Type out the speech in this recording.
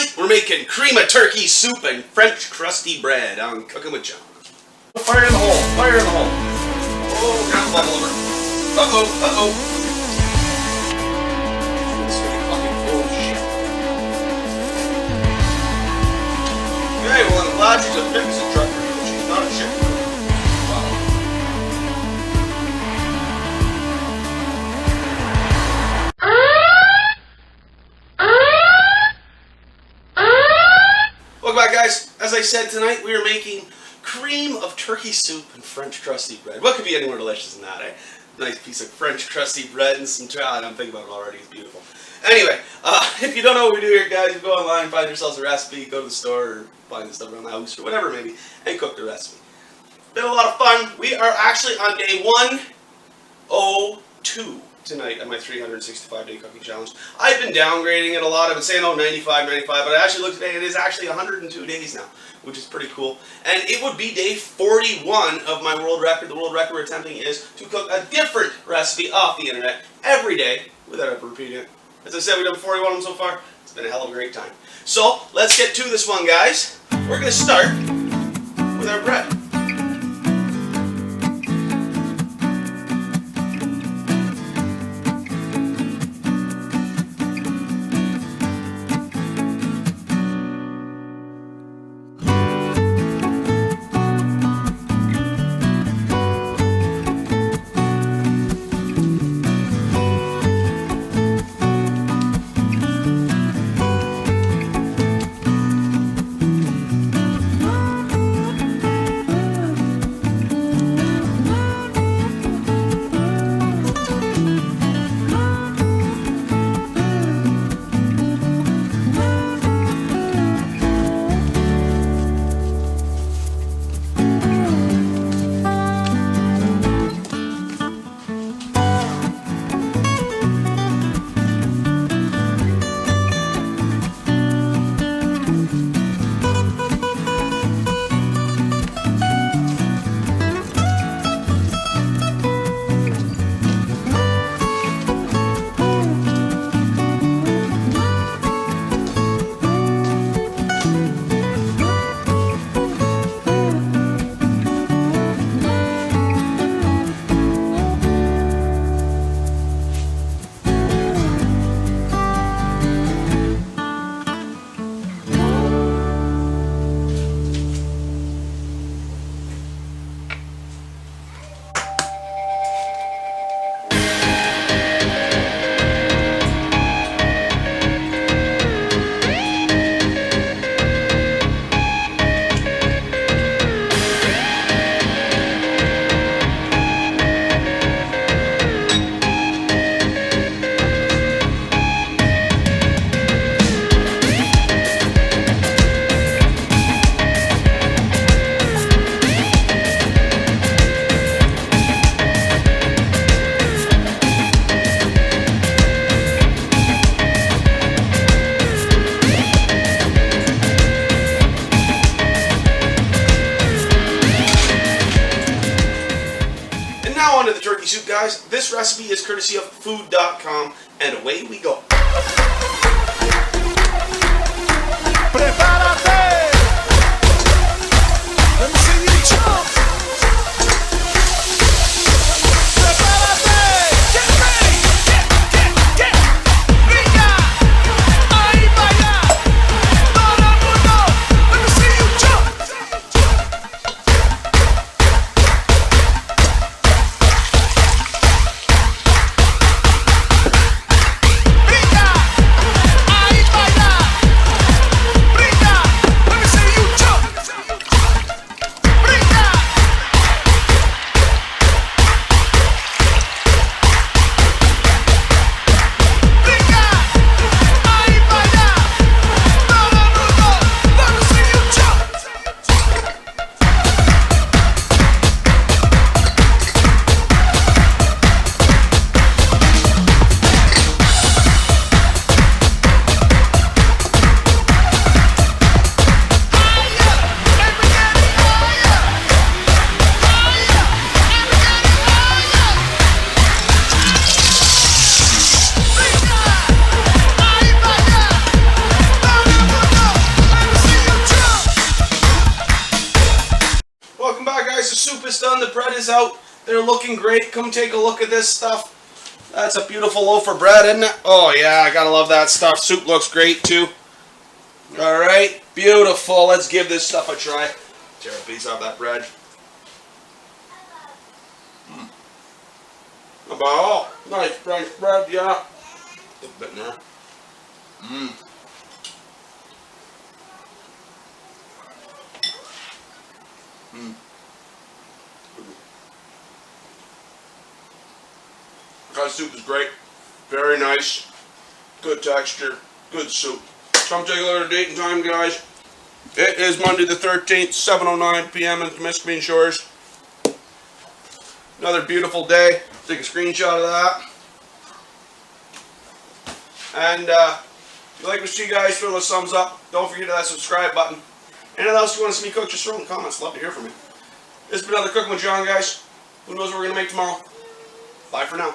Tonight we're making cream of turkey soup and French crusty bread on Cooking with Jon. Fire in the hole, fire in the hole. Oh, got the bubble over. Uh-oh, uh-oh. It's really fucking full of shit. Okay, well I'm glad she's a fix-it truck for you, but she's not a shit. Welcome back, guys. As I said, tonight we are making cream of turkey soup and French crusty bread. What could be any more delicious than that, eh? Nice piece of French crusty bread and some chocolate. I'm thinking about it already. It's beautiful. Anyway, if you don't know what we do here, guys, you go online, find yourselves a recipe, go to the store, or find the stuff around the house, or whatever maybe, and cook the recipe. Been a lot of fun. We are actually on day 102 tonight on my 365-day cooking challenge. I've been downgrading it a lot. I've been saying, 95, but I actually looked today, it is actually 102 days now, which is pretty cool. And it would be day 41 of my world record. The world record we're attempting is to cook a different recipe off the internet every day without ever repeating it. As I said, we've done 41 of them so far. It's been a hell of a great time. So, let's get to this one, guys. We're going to start with our bread. Now on to the turkey soup, guys. This recipe is courtesy of food.com, and away we go. Prepárate. Let me see you jump. Prepárate. Get ready. Get. Venga. Ahí vaya. Todo el mundo. Let me see you jump. Venga. almost done. The bread is out. They're looking great. Come take a look at this stuff. That's a beautiful loaf of bread, isn't it? Oh yeah, I gotta love that stuff. Soup looks great too. Alright, beautiful. Let's give this stuff a try. Tear a piece off that bread. Oh, nice French bread, yeah. A bit in there. That soup is great. Very nice. Good texture. Good soup. Come take a look at the date and time, guys. It is Monday the 13th, 7:09 p.m. in Temiskaming Shores. Another beautiful day. Take a screenshot of that. And if you like what you see, guys, throw those thumbs up. Don't forget that subscribe button. Anything else you want to see me cook, just throw in the comments. Love to hear from you. This has been another Cooking with Jon, guys. Who knows what we're going to make tomorrow? Bye for now.